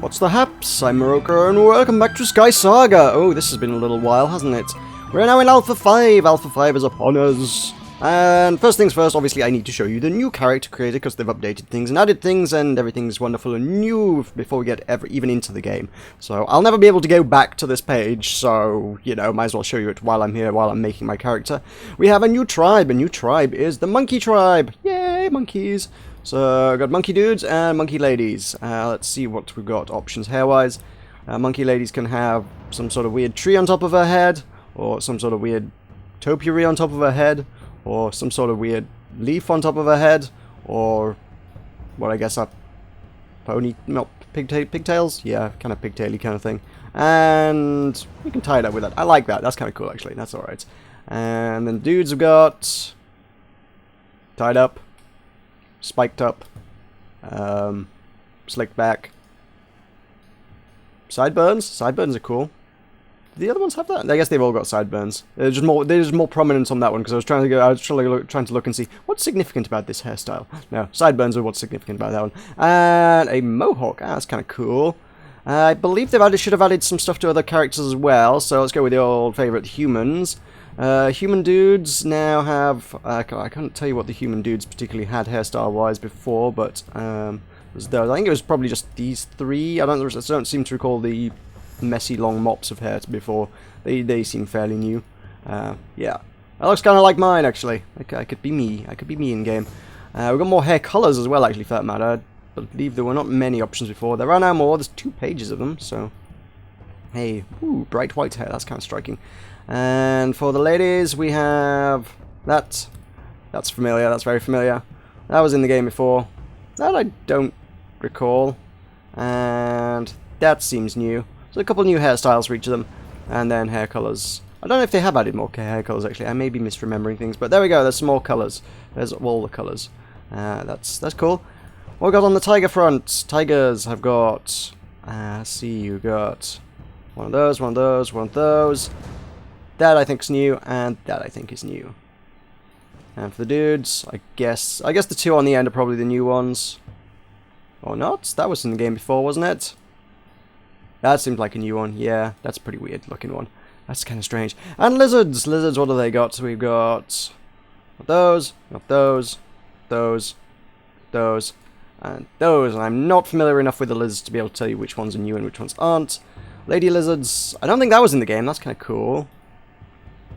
What's the haps? I'm Meroka and welcome back to SkySaga! Oh, this has been a little while, hasn't it? We're now in Alpha 5! Alpha 5 is upon us! And first things first, obviously I need to show you the new character creator because they've updated things and added things and everything's wonderful and new before we get even into the game. So I'll never be able to go back to this page, so, you know, might as well show you it while I'm here, while I'm making my character. We have a new tribe. A new tribe is the Monkey Tribe! Yay, monkeys! So, I've got monkey dudes and monkey ladies. Let's see what we've got options hair-wise. Monkey ladies can have some sort of weird tree on top of her head, or some sort of weird topiary on top of her head, or some sort of weird leaf on top of her head, or what I guess are pigtails? Yeah, kind of pigtaily kind of thing. And we can tie it up with that. I like that. That's kind of cool, actually. That's alright. And then dudes have got tied up, spiked up, slicked back, sideburns. Sideburns are cool. Do the other ones have that? I guess they've all got sideburns. There's just more prominence on that one because I was trying to look and see what's significant about this hairstyle. No, sideburns are what's significant about that one. And a mohawk. Ah, that's kind of cool. I believe they should have added some stuff to other characters as well. So let's go with the old favorite humans. Human dudes now have... I can't tell you what the human dudes particularly had hairstyle-wise before, but I think it was probably just these three. I don't seem to recall the messy long mops of hair before. They seem fairly new. Yeah. That looks kind of like mine, actually. I could be me. I could be me in-game. We've got more hair colours as well, actually, for that matter. I believe there were not many options before. There are now more. There's 2 pages of them, so... Hey, ooh, bright white hair. That's kind of striking. And for the ladies, we have that. That's familiar. That's very familiar. That was in the game before. That I don't recall. And that seems new. So a couple new hairstyles for each of them. And then hair colours. I don't know if they have added more hair colours, actually. I may be misremembering things. But there we go. There's some more colours. There's all the colours. That's cool. What we got on the tiger front? Tigers have got... let's see. You've got one of those, one of those, one of those. That I think is new, and that I think is new. And for the dudes, I guess the 2 on the end are probably the new ones. Or not? That was in the game before, wasn't it? That seems like a new one. Yeah, that's a pretty weird looking one. That's kind of strange. And lizards! Lizards, what do they got? So we've got those, not those, those, those, and those. And I'm not familiar enough with the lizards to be able to tell you which ones are new and which ones aren't. Lady lizards, I don't think that was in the game. That's kind of cool.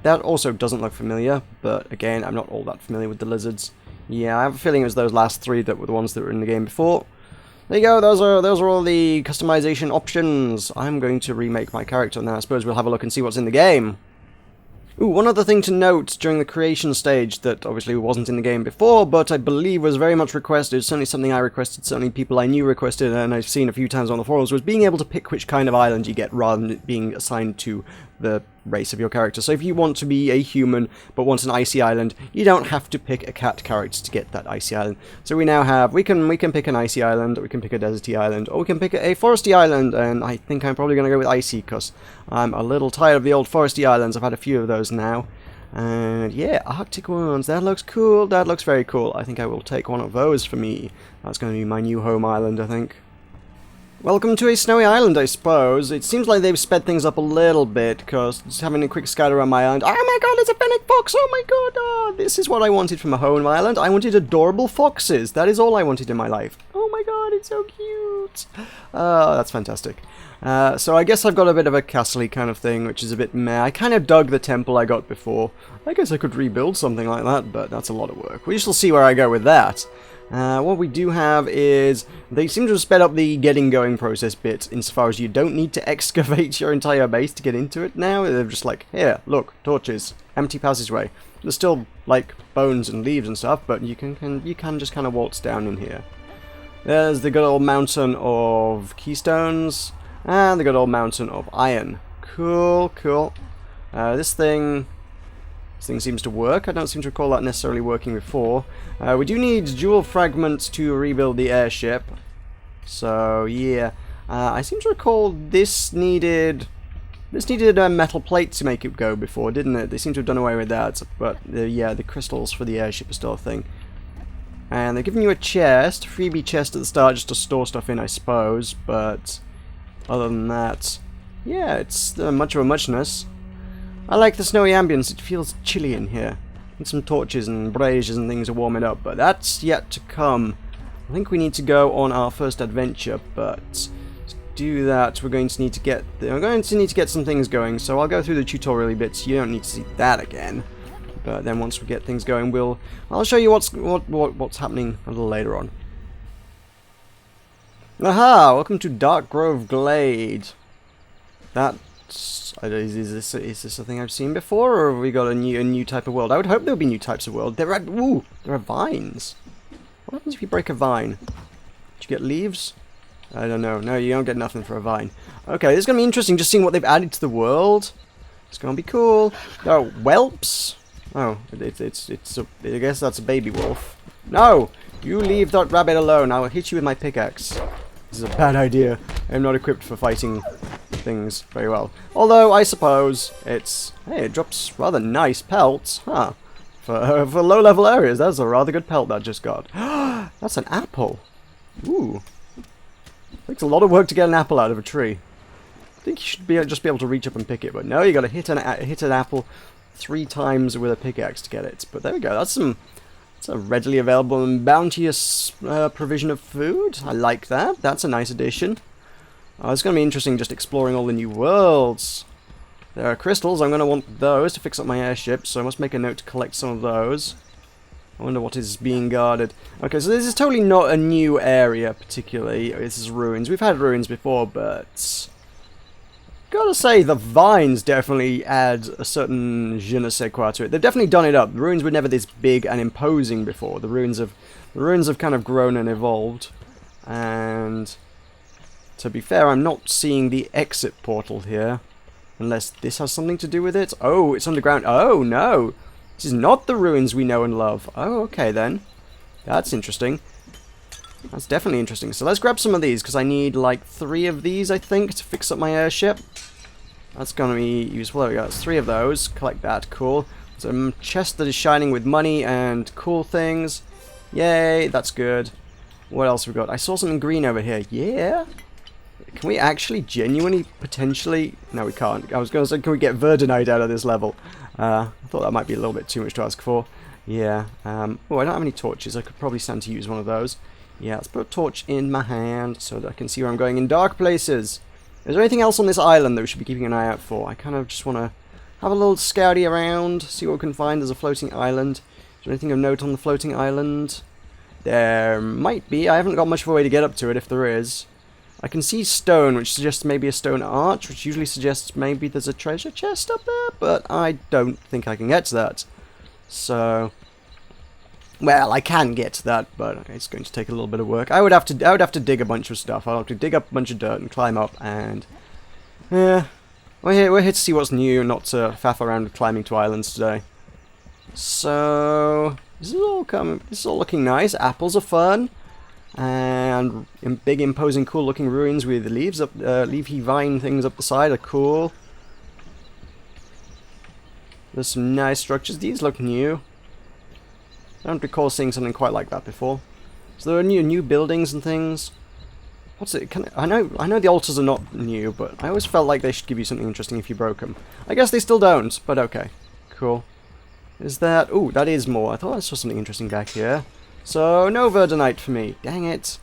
That also doesn't look familiar, but again, I'm not all that familiar with the lizards. Yeah, I have a feeling it was those last 3 that were the ones that were in the game before. There you go, those are all the customization options. I'm going to remake my character, and then I suppose we'll have a look and see what's in the game. Ooh, one other thing to note during the creation stage that obviously wasn't in the game before, but I believe was very much requested, certainly something I requested, certainly people I knew requested, and I've seen a few times on the forums, was being able to pick which kind of island you get rather than it being assigned to the race of your character. So if you want to be a human but want an icy island, you don't have to pick a cat character to get that icy island. So we now have, we can pick an icy island, or we can pick a deserty island, or we can pick a foresty island, and I think I'm probably going to go with icy because I'm a little tired of the old foresty islands. I've had a few of those now. And yeah, Arctic ones, that looks cool, that looks very cool. I think I will take one of those for me. That's going to be my new home island, I think. Welcome to a snowy island, I suppose. It seems like they've sped things up a little bit, because just having a quick scout around my island. Oh my god, it's a fennec fox! Oh my god! Oh, this is what I wanted from a home island. I wanted adorable foxes. That is all I wanted in my life. Oh my god, it's so cute! Oh, that's fantastic. So I guess I've got a bit of a castle-y kind of thing, which is a bit meh. I kind of dug the temple I got before. I guess I could rebuild something like that, but that's a lot of work. We shall see where I go with that. What we do have is, they seem to have sped up the getting going process bit insofar as you don't need to excavate your entire base to get into it now. They're just like, here, look, torches, empty passageway. There's still, like, bones and leaves and stuff, but you can just kind of waltz down in here. There's the good old mountain of keystones, and the good old mountain of iron. Cool, cool. This thing seems to work. I don't seem to recall that necessarily working before. We do need jewel fragments to rebuild the airship. So, yeah. I seem to recall this needed a metal plate to make it go before, didn't it? They seem to have done away with that. But, yeah, the crystals for the airship are still a thing. And they're giving you a chest, freebie chest at the start just to store stuff in, I suppose. But other than that, yeah, it's much of a muchness. I like the snowy ambience. It feels chilly in here. Need some torches and braziers and things to warm it up, but that's yet to come. I think we need to go on our first adventure, but to do that, we're going to need to get some things going. So I'll go through the tutorial bits. You don't need to see that again. But then once we get things going, I'll show you what's happening a little later on. Aha! Welcome to Dark Grove Glade. Is this a thing I've seen before, or have we got a new type of world? I would hope there'll be new types of world. There are vines. What happens if you break a vine? Do you get leaves? I don't know. No, you don't get nothing for a vine. Okay, this is gonna be interesting. Just seeing what they've added to the world. It's gonna be cool. Oh, whelps. Oh, I guess that's a baby wolf. No, you leave that rabbit alone. I will hit you with my pickaxe. This is a bad idea. I am not equipped for fighting things very well. Although, I suppose it's... Hey, it drops rather nice pelts, huh? For low-level areas, that's a rather good pelt that I just got. That's an apple. Ooh. Takes a lot of work to get an apple out of a tree. I think you should just be able to reach up and pick it, but no, you gotta hit an apple 3 times with a pickaxe to get it. But there we go, that's a readily available and bounteous provision of food. I like that. That's a nice addition. It's going to be interesting just exploring all the new worlds. There are crystals. I'm going to want those to fix up my airship, so I must make a note to collect some of those. I wonder what is being guarded. Okay, so this is totally not a new area, particularly. This is ruins. We've had ruins before, but... Gotta say, the vines definitely add a certain je ne sais quoi to it. They've definitely done it up. The ruins were never this big and imposing before. The ruins have kind of grown and evolved. And to be fair, I'm not seeing the exit portal here. Unless this has something to do with it. Oh, it's underground. Oh, no. This is not the ruins we know and love. Oh, okay then. That's interesting. That's definitely interesting. So let's grab some of these, because I need like 3 of these, I think, to fix up my airship. That's going to be useful. There we go. That's 3 of those. Collect that. Cool. Some chest that is shining with money and cool things. Yay, that's good. What else have we got? I saw something green over here. Yeah. Can we actually genuinely, potentially... No, we can't. I was going to say, can we get Verdonite out of this level? I thought that might be a little bit too much to ask for. Yeah. Oh, I don't have any torches. I could probably stand to use one of those. Yeah, let's put a torch in my hand so that I can see where I'm going in dark places. Is there anything else on this island that we should be keeping an eye out for? I kind of just want to have a little scouty around, see what we can find. There's a floating island. Is there anything of note on the floating island? There might be. I haven't got much of a way to get up to it if there is. I can see stone, which suggests maybe a stone arch, which usually suggests maybe there's a treasure chest up there, but I don't think I can get to that. So... Well, I can get to that, but it's going to take a little bit of work. I would have to dig a bunch of stuff. I'll have to dig up a bunch of dirt and climb up, and yeah, we're here to see what's new, not to faff around with climbing to islands today. So this is all looking nice. Apples are fun, and big, imposing, cool-looking ruins with leaves up, leafy vine things up the side are cool. There's some nice structures. These look new. I don't recall seeing something quite like that before. So there are new buildings and things. What's it? I know the altars are not new, but I always felt like they should give you something interesting if you broke them. I guess they still don't, but okay. Cool. Is that... Ooh, that is more. I thought I saw something interesting back here. So, no Verdonite for me. Dang it.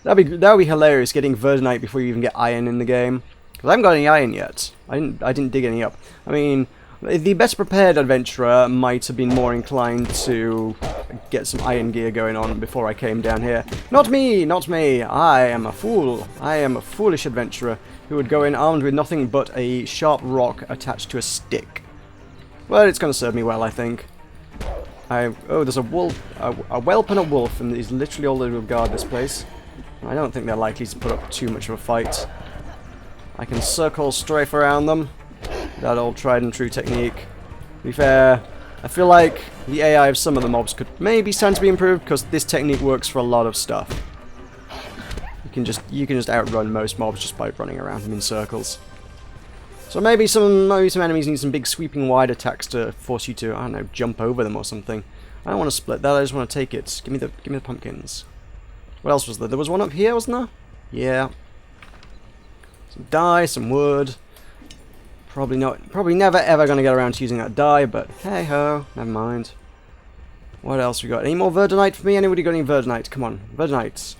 That'd be hilarious, getting Verdonite before you even get iron in the game. Because I haven't got any iron yet. I didn't dig any up. I mean... The best prepared adventurer might have been more inclined to get some iron gear going on before I came down here. Not me! Not me! I am a fool. I am a foolish adventurer who would go in armed with nothing but a sharp rock attached to a stick. Well, it's going to serve me well, I think. Oh, there's a wolf, a whelp and a wolf, and he's literally all that will guard this place. I don't think they're likely to put up too much of a fight. I can circle strafe around them. That old tried and true technique. To be fair, I feel like the AI of some of the mobs could maybe stand to be improved, because this technique works for a lot of stuff. You can just outrun most mobs just by running around them in circles. So maybe some enemies need some big sweeping wide attacks to force you to, I don't know, jump over them or something. I don't want to split that, I just want to take it. Give me the pumpkins. What else was there? There was one up here, wasn't there? Yeah. Some dye, some wood. Probably never ever going to get around to using that dye, but hey ho, never mind. What else we got? Any more verdonite for me? Anybody got any verdonite? Come on, verdonite.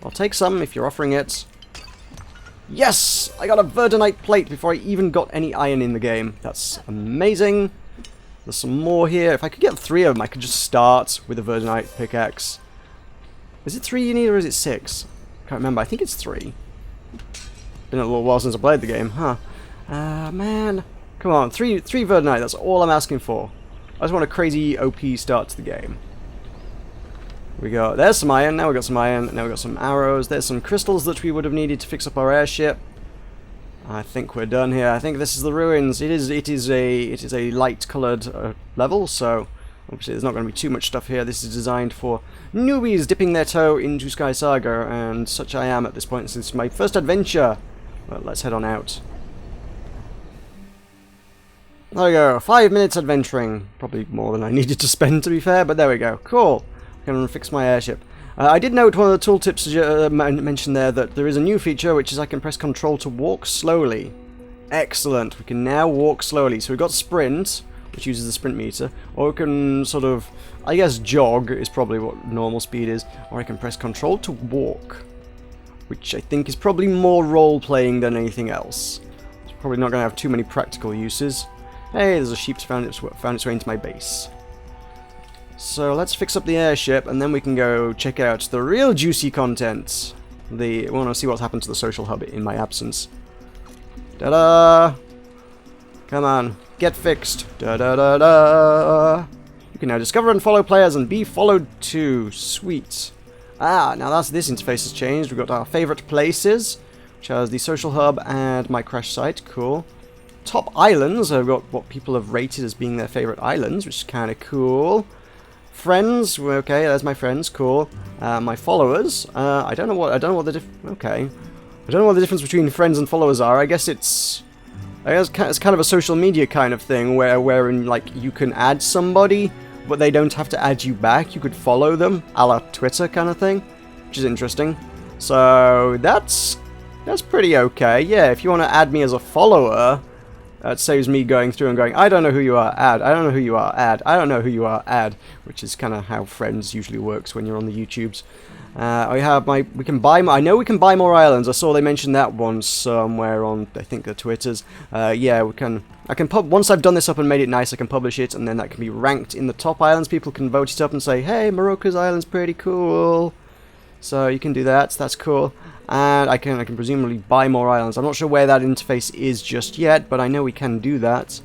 I'll take some if you're offering it. Yes! I got a verdonite plate before I even got any iron in the game. That's amazing. There's some more here. If I could get 3 of them, I could just start with a verdonite pickaxe. Is it 3 you need, or is it 6? Can't remember. I think it's 3. Been a little while since I played the game, huh? Man. Come on, 3 verdonite. That's all I'm asking for. I just want a crazy OP start to the game. There's some iron, now we got some iron, now we got some arrows, there's some crystals that we would have needed to fix up our airship. I think we're done here. I think this is the ruins. It is a light coloured level, so obviously there's not going to be too much stuff here. This is designed for newbies dipping their toe into SkySaga, and such I am at this point since my first adventure. Well, let's head on out. There we go, 5 minutes adventuring. Probably more than I needed to spend, to be fair, but there we go. Cool. Going to fix my airship. I did note one of the tooltips mentioned there that there is a new feature, which is I can press Control to walk slowly. Excellent. We can now walk slowly. So we've got sprint, which uses the sprint meter, or we can sort of, I guess jog is probably what normal speed is, or I can press Control to walk, which I think is probably more role-playing than anything else. It's probably not going to have too many practical uses. Hey, there's a sheep's found its way into my base. So let's fix up the airship, and then we can go check out the real juicy content. We want to see what's happened to the social hub in my absence. Da-da! Come on, get fixed. Da-da-da-da! You can now discover and follow players and be followed too. Sweet. Ah, now this interface has changed. We've got our favorite places, which has the social hub and my crash site. Cool. Top islands. I've got what people have rated as being their favorite islands, which is kind of cool. Friends, okay, there's my friends, cool. My followers, I don't know what the difference between friends and followers are. I guess it's kind of a social media kind of thing wherein like you can add somebody, but they don't have to add you back. You could follow them, a la Twitter kind of thing, which is interesting. So that's pretty okay. Yeah, if you want to add me as a follower. It saves me going through and going, I don't know who you are, add, I don't know who you are, add, I don't know who you are, add, which is kind of how friends usually works when you're on the YouTubes. We can buy, I know we can buy more islands. I saw they mentioned that one somewhere on, I think, the Twitters. Yeah, once I've done this up and made it nice, I can publish it, and then that can be ranked in the top islands. People can vote it up and say, hey, Meroka's island's pretty cool. So you can do that, that's cool. And I can presumably buy more islands. I'm not sure where that interface is just yet, but I know we can do that.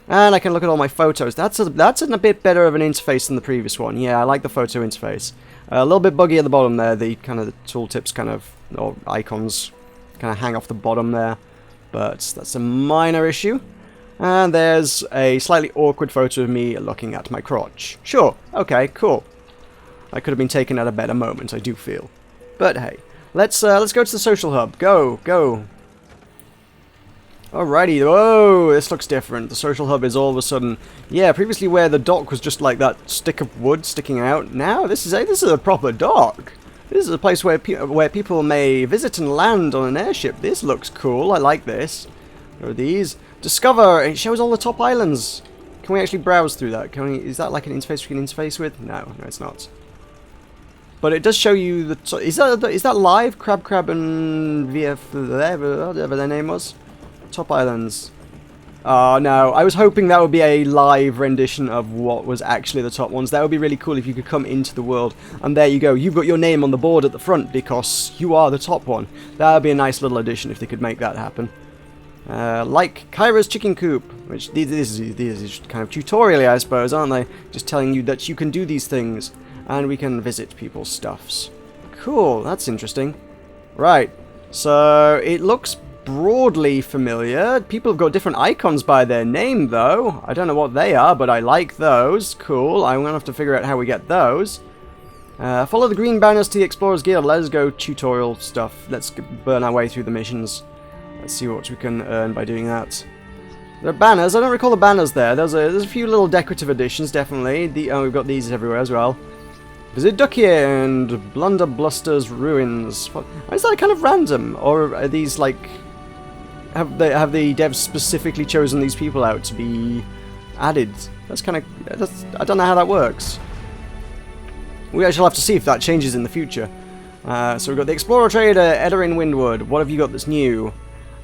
And I can look at all my photos. That's a bit better of an interface than the previous one. Yeah, I like the photo interface. A little bit buggy at the bottom there. The tooltips or icons kind of hang off the bottom there. But that's a minor issue. And there's a slightly awkward photo of me looking at my crotch. Sure, okay, cool. I could have been taken at a better moment, I do feel. But hey. Let's go to the social hub. Go. Alrighty. Whoa, this looks different. The social hub is all of a sudden, yeah. Previously, where the dock was just like that stick of wood sticking out. Now this is a proper dock. This is a place where people may visit and land on an airship. This looks cool. I like this. There are these. Discover. It shows all the top islands. Can we actually browse through that? Is that like an interface we can interface with? No, it's not. But it does show you the... Is that live? Crab and VF... whatever their name was? Top Islands. Oh, no. I was hoping that would be a live rendition of what was actually the top ones. That would be really cool if you could come into the world. And there you go. You've got your name on the board at the front because you are the top one. That would be a nice little addition if they could make that happen. Like Kyra's Chicken Coop. Which these is kind of tutorially, I suppose, aren't they? Just telling you that you can do these things. And we can visit people's stuffs. Cool, that's interesting. Right, so it looks broadly familiar. People have got different icons by their name, though. I don't know what they are, but I like those. Cool, I'm going to have to figure out how we get those. Follow the green banners to the Explorers Guild. Let's go tutorial stuff. Let's burn our way through the missions. Let's see what we can earn by doing that. There are banners. I don't recall the banners there. There's a few little decorative additions, definitely. We've got these everywhere as well. Visit Ducky and Blunderbluster's ruins. Is that kind of random? Or are these like have the devs specifically chosen these people out to be added? That's kind of... I don't know how that works. We actually have to see if that changes in the future. So we've got the Explorer Trader, Edarin Windward. What have you got that's new?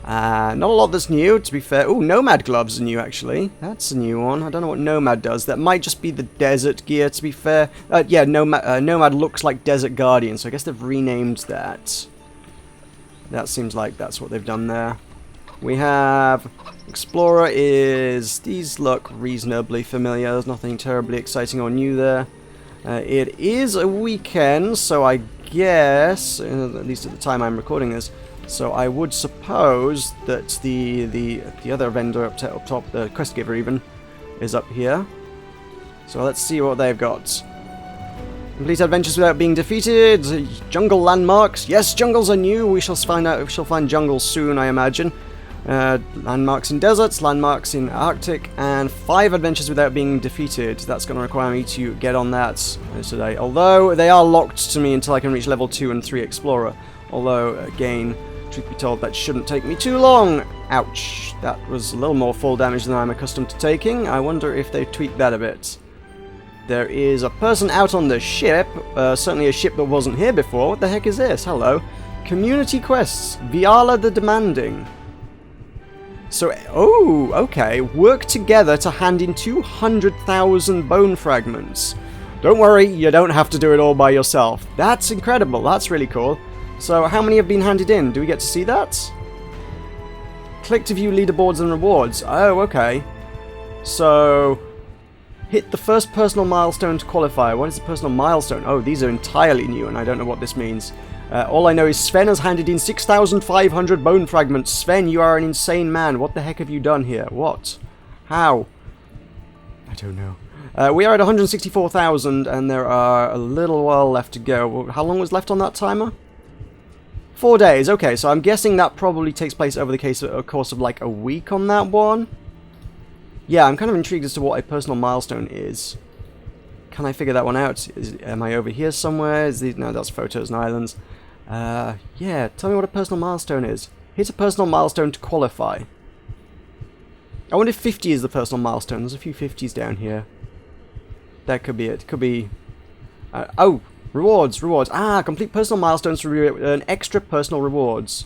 Not a lot that's new, to be fair. Ooh, Nomad gloves are new, actually. That's a new one. I don't know what Nomad does. That might just be the desert gear, to be fair. Yeah, Nomad looks like Desert Guardian, so I guess they've renamed that. That seems like that's what they've done there. We have... Explorer is... These look reasonably familiar. There's nothing terribly exciting or new there. It is a weekend, so I guess, at least at the time I'm recording this, so I would suppose that the other vendor up top, the quest giver even, is up here. So let's see what they've got. Complete adventures without being defeated. Jungle landmarks. Yes, jungles are new. We shall find out. We shall find jungles soon, I imagine. Landmarks in deserts, landmarks in Arctic, and 5 adventures without being defeated. That's going to require me to get on that today. Although they are locked to me until I can reach level 2 and 3 Explorer. Although, again, truth be told, that shouldn't take me too long. Ouch. That was a little more full damage than I'm accustomed to taking. I wonder if they tweaked that a bit. There is a person out on the ship. Certainly a ship that wasn't here before. What the heck is this? Hello. Community quests. Viala the Demanding. So, oh, okay. Work together to hand in 200,000 bone fragments. Don't worry, you don't have to do it all by yourself. That's incredible. That's really cool. So, how many have been handed in? Do we get to see that? Click to view leaderboards and rewards. Oh, okay. So, hit the first personal milestone to qualify. What is the personal milestone? Oh, these are entirely new, and I don't know what this means. All I know is Sven has handed in 6,500 bone fragments. Sven, you are an insane man. What the heck have you done here? What? How? I don't know. We are at 164,000, and there are a little while left to go. How long was left on that timer? 4 days. Okay, so I'm guessing that probably takes place over the course of like a week on that one. Yeah, I'm kind of intrigued as to what a personal milestone is. Can I figure that one out? Am I over here somewhere? No, that's photos and islands. Yeah, tell me what a personal milestone is. Hit a personal milestone to qualify. I wonder if 50 is the personal milestone. There's a few 50s down here. That could be it. Could be... oh, rewards. Ah, complete personal milestones to earn extra personal rewards.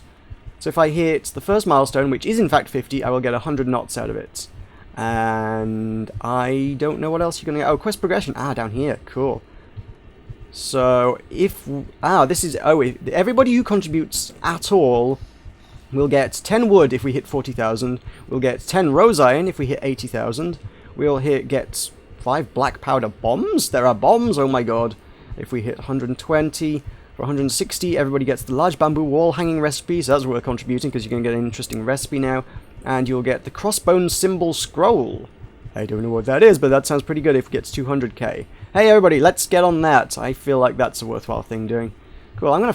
So if I hit the first milestone, which is in fact 50, I will get 100 knots out of it. And I don't know what else you're going to get. Oh, quest progression. Ah, down here. Cool. So, if... this is... Oh, everybody who contributes at all will get 10 wood if we hit 40,000. We'll get 10 rose iron if we hit 80,000. We'll get 5 black powder bombs. There are bombs, oh my god. If we hit 120... For 160, everybody gets the large bamboo wall hanging recipe, so that's worth contributing because you're going to get an interesting recipe now. And you'll get the crossbone symbol scroll. I don't know what that is, but that sounds pretty good if it gets 200k. Hey everybody, let's get on that. I feel like that's a worthwhile thing doing. Cool. I'm gonna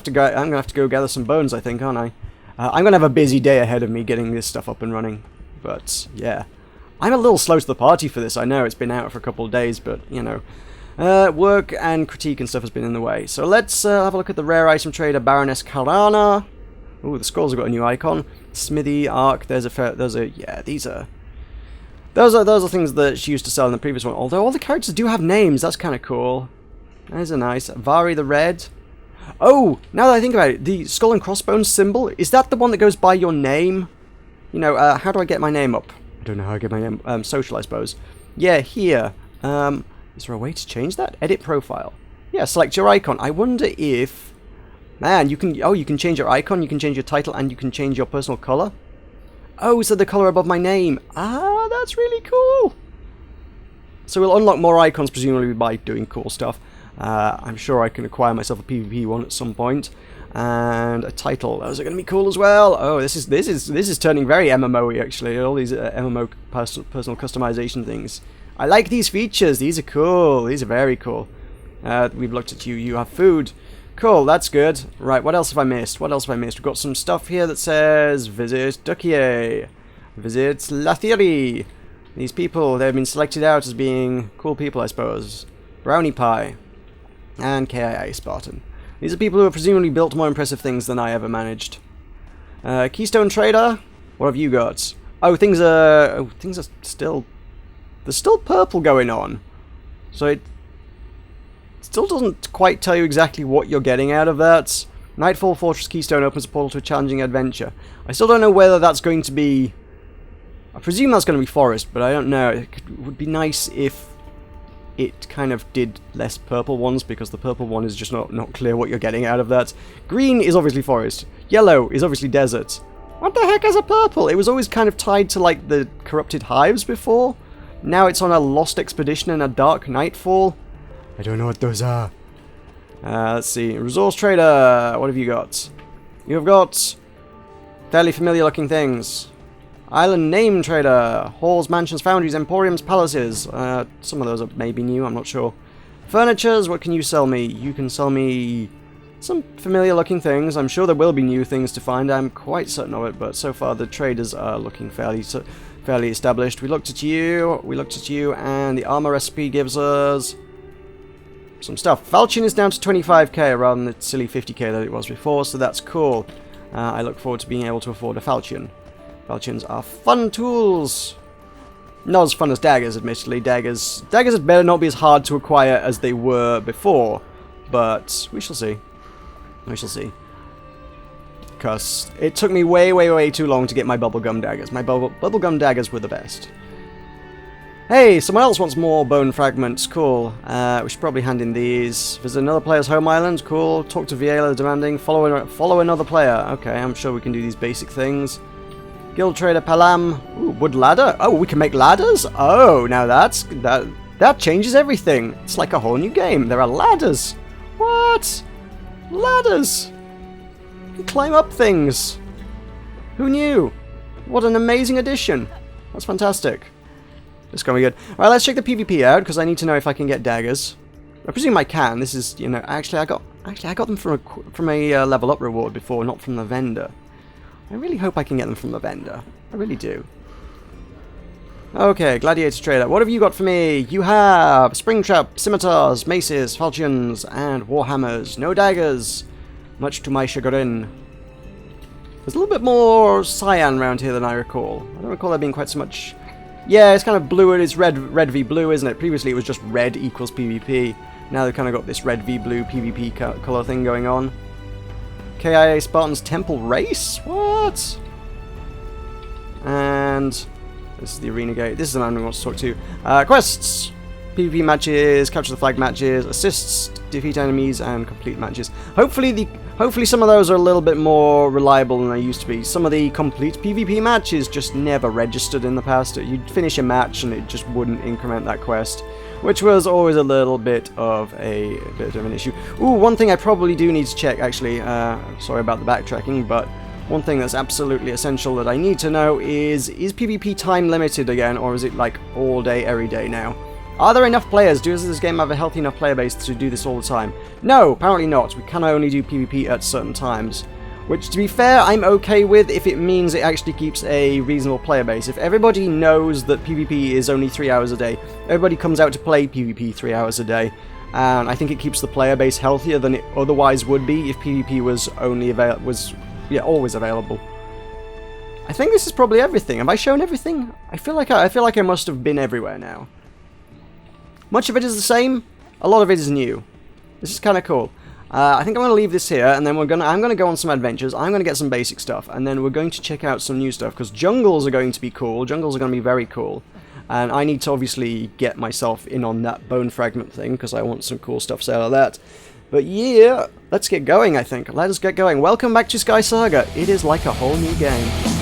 have to go gather some bones, I think, aren't I? I'm gonna have a busy day ahead of me getting this stuff up and running. But yeah, I'm a little slow to the party for this. I know it's been out for a couple of days, but you know. Work and critique and stuff has been in the way. So let's have a look at the rare item trader, Baroness Karana. Ooh, the scrolls have got a new icon. Smithy, Arc, yeah, those are things that she used to sell in the previous one. Although all the characters do have names, that's kind of cool. Those are nice. Vari the Red. Oh, now that I think about it, the skull and crossbones symbol, is that the one that goes by your name? You know, how do I get my name up? I don't know how I get my name. Social, I suppose. Yeah, here. Is there a way to change that? Edit profile. Yeah, select your icon. I wonder if... Man, you can... Oh, you can change your icon, you can change your title, and you can change your personal color. Oh, so the color above my name. Ah, that's really cool. So we'll unlock more icons, presumably by doing cool stuff. I'm sure I can acquire myself a PvP one at some point. And a title. Those are going to be cool as well. Oh, this is turning very MMO-y, actually. All these MMO personal customization things. I like these features. These are cool. These are very cool. We've looked at you. You have food. Cool, that's good. Right, what else have I missed? We've got some stuff here that says, visit Dukier. Visit Lathiri. These people, they've been selected out as being cool people, I suppose. Brownie Pie. And KIA Spartan. These are people who have presumably built more impressive things than I ever managed. Keystone Trader. What have you got? Oh, things are still... There's still purple going on. So it still doesn't quite tell you exactly what you're getting out of that. Nightfall Fortress Keystone opens a portal to a challenging adventure. I still don't know whether that's going to be... I presume that's going to be forest, but I don't know. It would be nice if it kind of did less purple ones, because the purple one is just not clear what you're getting out of that. Green is obviously forest. Yellow is obviously desert. What the heck is a purple? It was always kind of tied to, like, the corrupted hives before. Now it's on a lost expedition and a dark nightfall. I don't know what those are. Let's see. Resource trader. What have you got? You have got fairly familiar looking things. Island name trader. Halls, mansions, foundries, emporiums, palaces. Some of those are maybe new, I'm not sure. Furnitures, what can you sell me? You can sell me some familiar looking things. I'm sure there will be new things to find, I'm quite certain of it, but so far the traders are looking fairly established. We looked at you, and the armor recipe gives us some stuff. Falchion is down to 25k rather than the silly 50k that it was before, so that's cool. I look forward to being able to afford a falchion. Falchions are fun tools. Not as fun as daggers, admittedly. Daggers had better not be as hard to acquire as they were before, but we shall see. We shall see. Because it took me way too long to get my bubblegum daggers. My bubblegum daggers were the best. Hey, someone else wants more bone fragments. Cool. We should probably hand in these. Visit another player's home island. Cool. Talk to Viela demanding. Follow another player. Okay, I'm sure we can do these basic things. Guild trader Palam. Ooh, wood ladder. Oh, we can make ladders? Oh, now that changes everything. It's like a whole new game. There are ladders. What? Ladders. You can climb up things. Who knew? What an amazing addition. That's fantastic. It's going to be good. Alright, let's check the PvP out, because I need to know if I can get daggers. I presume I can. This is, you know, actually I got them from a level up reward before, not from the vendor. I really hope I can get them from the vendor. I really do. Okay, Gladiator Trader. What have you got for me? You have Springtrap, Scimitars, Maces, Falchions, and Warhammers. No daggers. Much to my chagrin. There's a little bit more cyan around here than I recall. I don't recall there being quite so much... Yeah, it's kind of blue. It's red v blue, isn't it? Previously it was just red equals PvP. Now they've kind of got this red v blue PvP color thing going on. KIA Spartans Temple Race? What? And this is the arena gate. This is the man we want to talk to. Quests! PvP matches, capture the flag matches, assists, defeat enemies, and complete matches. Hopefully some of those are a little bit more reliable than they used to be. Some of the complete PvP matches just never registered in the past. You'd finish a match and it just wouldn't increment that quest, which was always a little bit of an issue. Ooh, one thing I probably do need to check, actually. Sorry about the backtracking, but one thing that's absolutely essential that I need to know is PvP time limited again, or is it like all day, every day now? Are there enough players? Does this game have a healthy enough player base to do this all the time? No, apparently not. We can only do PvP at certain times. Which, to be fair, I'm okay with if it means it actually keeps a reasonable player base. If everybody knows that PvP is only 3 hours a day, everybody comes out to play PvP 3 hours a day, and I think it keeps the player base healthier than it otherwise would be if PvP was always available. I think this is probably everything. Have I shown everything? I feel like I must have been everywhere now. Much of it is the same, a lot of it is new. This is kind of cool. I think I'm going to leave this here, and then I'm going to go on some adventures, I'm going to get some basic stuff, and then we're going to check out some new stuff, because jungles are going to be cool, jungles are going to be very cool, and I need to obviously get myself in on that bone fragment thing, because I want some cool stuff out of that. But yeah, let's get going, I think. Let us get going. Welcome back to SkySaga. It is like a whole new game.